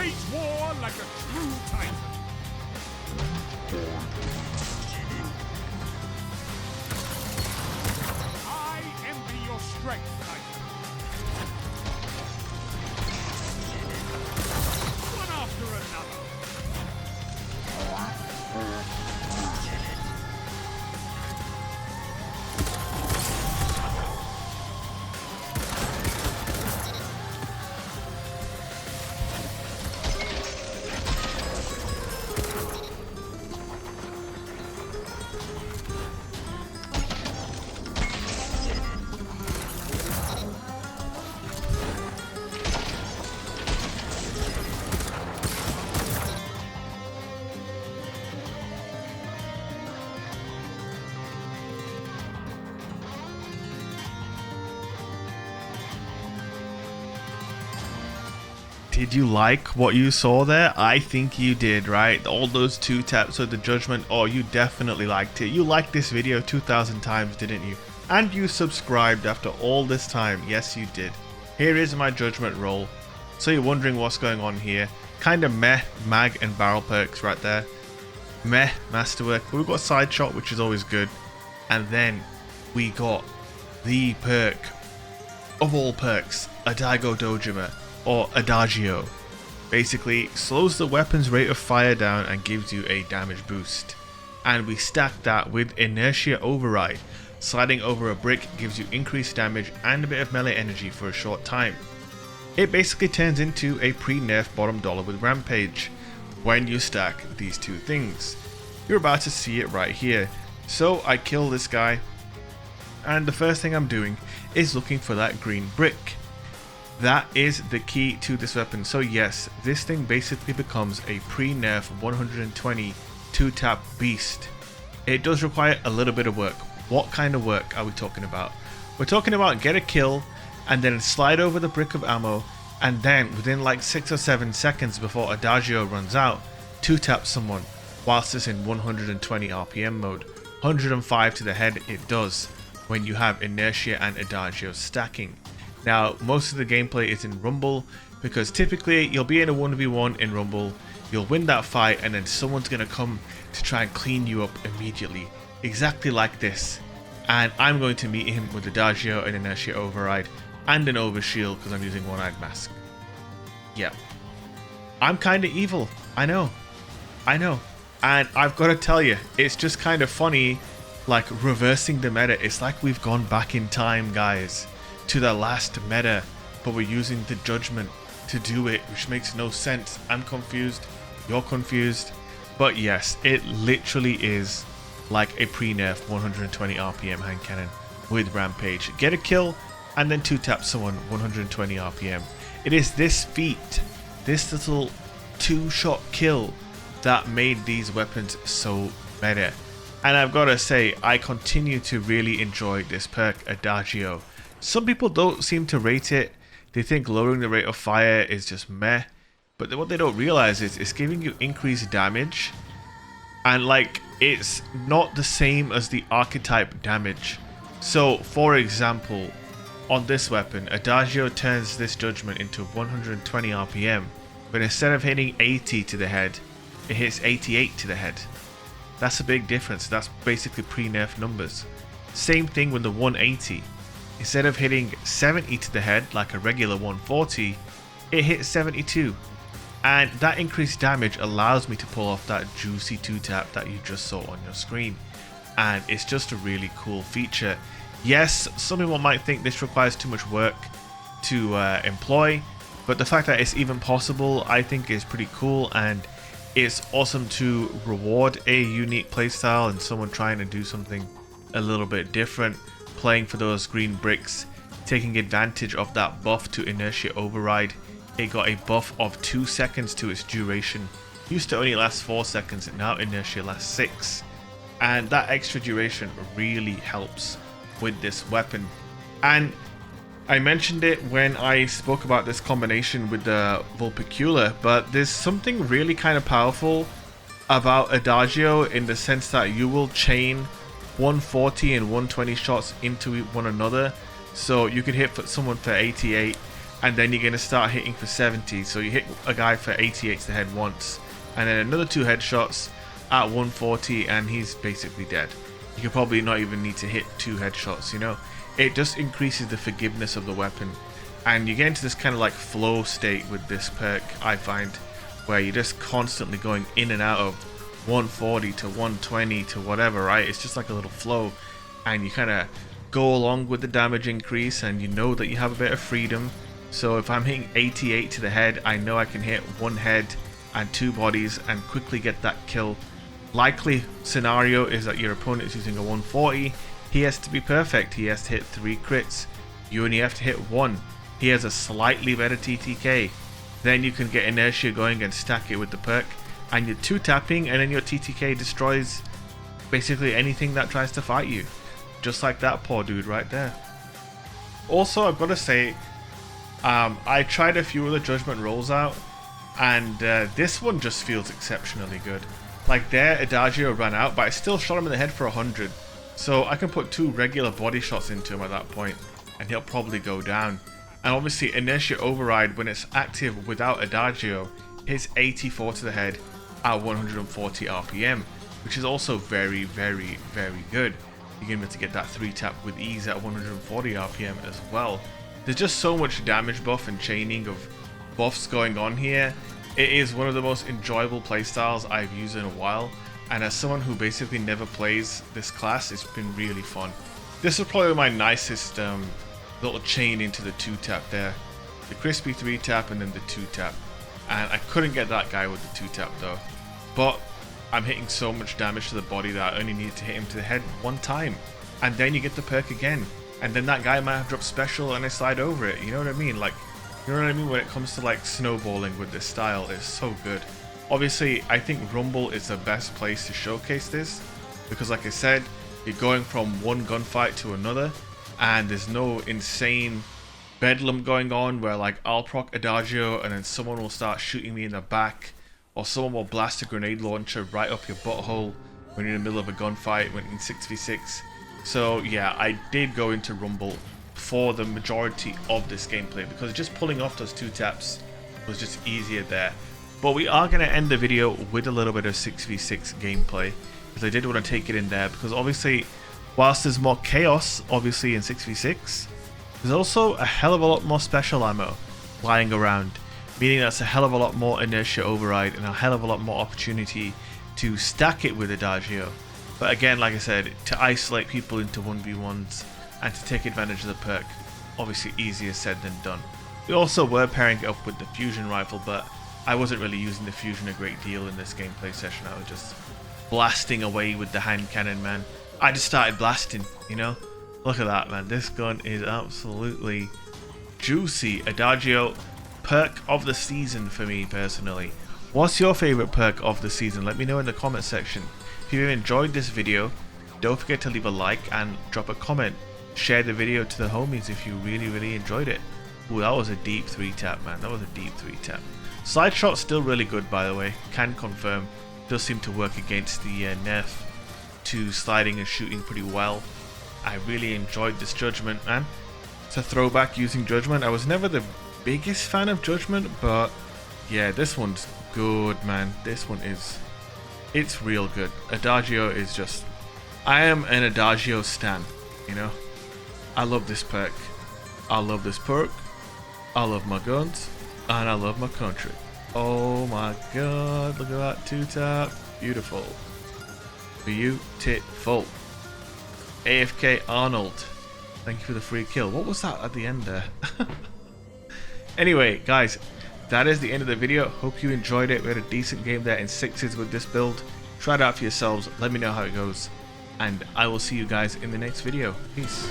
wage war like a true titan. I envy your strength, titan. One after another. Did you like what you saw there? I think you did, right? All those 2 taps of the Judgment. Oh, you definitely liked it. You liked this video 2,000 times, didn't you? And you subscribed after all this time. Yes, you did. Here is my Judgment roll. So you're wondering what's going on here. Kind of meh mag and barrel perks right there. Meh masterwork. But we've got side shot, which is always good. And then we got the perk of all perks, Adagio, or Adagio. Basically slows the weapon's rate of fire down and gives you a damage boost. And we stack that with Inertia Override. Sliding over a brick gives you increased damage and a bit of melee energy for a short time. It basically turns into a pre-nerf bottom dollar with Rampage when you stack these 2 things. You're about to see it right here. So I kill this guy, and the first thing I'm doing is looking for that green brick. That is the key to this weapon. So yes, this thing basically becomes a pre-nerf 120 2-tap beast. It does require a little bit of work. What kind of work are we talking about? We're talking about get a kill and then slide over the brick of ammo, and then within like 6 or 7 seconds before Adagio runs out, 2-tap someone whilst it's in 120 RPM mode. 105 to the head it does when you have Inertia and Adagio stacking. Now, most of the gameplay is in Rumble, because typically you'll be in a 1v1 in Rumble, you'll win that fight, and then someone's going to come to try and clean you up immediately. Exactly like this. And I'm going to meet him with Adagio and Inertia Override, and an Overshield because I'm using One-Eyed Mask. Yeah. I'm kind of evil. I know. And I've got to tell you, it's just kind of funny, like reversing the meta. It's like we've gone back in time, guys, to the last meta, but we're using the Judgment to do it, which makes no sense. I'm confused, you're confused, but yes, it literally is like a pre-nerf 120 RPM hand cannon with Rampage. Get a kill and then 2-tap someone 120 RPM. It is this feat, this little 2-shot kill, that made these weapons so meta. And I've got to say, I continue to really enjoy this perk, Adagio. Some people don't seem to rate it. They think lowering the rate of fire is just meh. But what they don't realize is it's giving you increased damage. And like, it's not the same as the archetype damage. So, for example, on this weapon, Adagio turns this Judgment into 120 RPM. But instead of hitting 80 to the head, it hits 88 to the head. That's a big difference. That's basically pre-nerf numbers. Same thing with the 180. Instead of hitting 70 to the head like a regular 140, it hits 72. And that increased damage allows me to pull off that juicy 2-tap that you just saw on your screen. And it's just a really cool feature. Yes, some people might think this requires too much work to employ, but the fact that it's even possible I think is pretty cool, and it's awesome to reward a unique playstyle and someone trying to do something a little bit different, playing for those green bricks, taking advantage of that buff to Inertia Override. It got a buff of 2 seconds to its duration. Used to only last 4 seconds, and now Inertia lasts 6. And that extra duration really helps with this weapon. And I mentioned it when I spoke about this combination with the Vulpicula, but there's something really kind of powerful about Adagio in the sense that you will chain 140 and 120 shots into one another. So you could hit someone for 88 and then you're going to start hitting for 70. So you hit a guy for 88 to the head once, and then another 2 headshots at 140, and he's basically dead. You could probably not even need to hit 2 headshots, you know. It just increases the forgiveness of the weapon, and you get into this kind of like flow state with this perk, I find, where you're just constantly going in and out of 140 to 120 to whatever, right? It's just like a little flow, and you kind of go along with the damage increase, and you know that you have a bit of freedom. So if I'm hitting 88 to the head, I know I can hit 1 head and 2 bodies and quickly get that kill. Likely scenario is that your opponent is using a 140. He has to be perfect. He has to hit 3 crits. You only have to hit 1. He has a slightly better TTK. Then you can get inertia going and stack it with the perk, and you're 2-tapping, and then your TTK destroys basically anything that tries to fight you. Just like that poor dude right there. Also, I've got to say, I tried a few of the Judgement rolls out, and this one just feels exceptionally good. Like there, Adagio ran out, but I still shot him in the head for 100. So I can put 2 regular body shots into him at that point, and he'll probably go down. And obviously, Inertia Override, when it's active without Adagio, hits 84 to the head at 140 RPM, which is also very, very, very good. You're going to be able to get that 3-tap with ease at 140 RPM as well. There's just so much damage buff and chaining of buffs going on here. It is one of the most enjoyable playstyles I've used in a while, and as someone who basically never plays this class, it's been really fun. This is probably my nicest little chain into the 2-tap there. The crispy 3-tap and then the 2-tap. And I couldn't get that guy with the 2-tap though. But I'm hitting so much damage to the body that I only needed to hit him to the head 1 time. And then you get the perk again. And then that guy might have dropped special and I slide over it. You know what I mean? Like, you know what I mean? When it comes to like snowballing with this style, it's so good. Obviously, I think Rumble is the best place to showcase this. Because like I said, you're going from one gunfight to another. And there's no insane bedlam going on where like I'll proc Adagio and then someone will start shooting me in the back. Or someone will blast a grenade launcher right up your butthole when you're in the middle of a gunfight when in 6v6. So yeah, I did go into Rumble for the majority of this gameplay because just pulling off those 2-taps was just easier there. But we are going to end the video with a little bit of 6v6 gameplay because I did want to take it in there because obviously whilst there's more chaos obviously in 6v6, there's also a hell of a lot more special ammo lying around, meaning that's a hell of a lot more Inertia Override and a hell of a lot more opportunity to stack it with Adagio. But again, like I said, to isolate people into 1v1s and to take advantage of the perk, obviously easier said than done. We also were pairing it up with the fusion rifle, but I wasn't really using the fusion a great deal in this gameplay session. I was just blasting away with the hand cannon, man. I just started blasting, you know? Look at that, man. This gun is absolutely juicy. Adagio, perk of the season for me personally. What's your favorite perk of the season? Let me know in the comment section. If you enjoyed this video, don't forget to leave a like and drop a comment. Share the video to the homies if you really enjoyed it. Ooh, that was a deep 3-tap, man. That was a deep 3-tap. Slide shot's still really good, by the way. Can confirm. Does seem to work against the nerf to sliding and shooting pretty well. I really enjoyed this Judgement, man. It's a throwback using Judgement. I was never the biggest fan of Judgement, but yeah, this one's good, man. This one is, it's real good. Adagio is just, I am an Adagio stan, you know. I love this perk. I love this perk. I love my guns, and I love my country. Oh my god, look at that 2-tap. Beautiful. Beautiful. AFK Arnold. Thank you for the free kill. What was that at the end there? Anyway, guys, that is the end of the video. Hope you enjoyed it. We had a decent game there in 6s with this build. Try it out for yourselves. Let me know how it goes. And I will see you guys in the next video. Peace.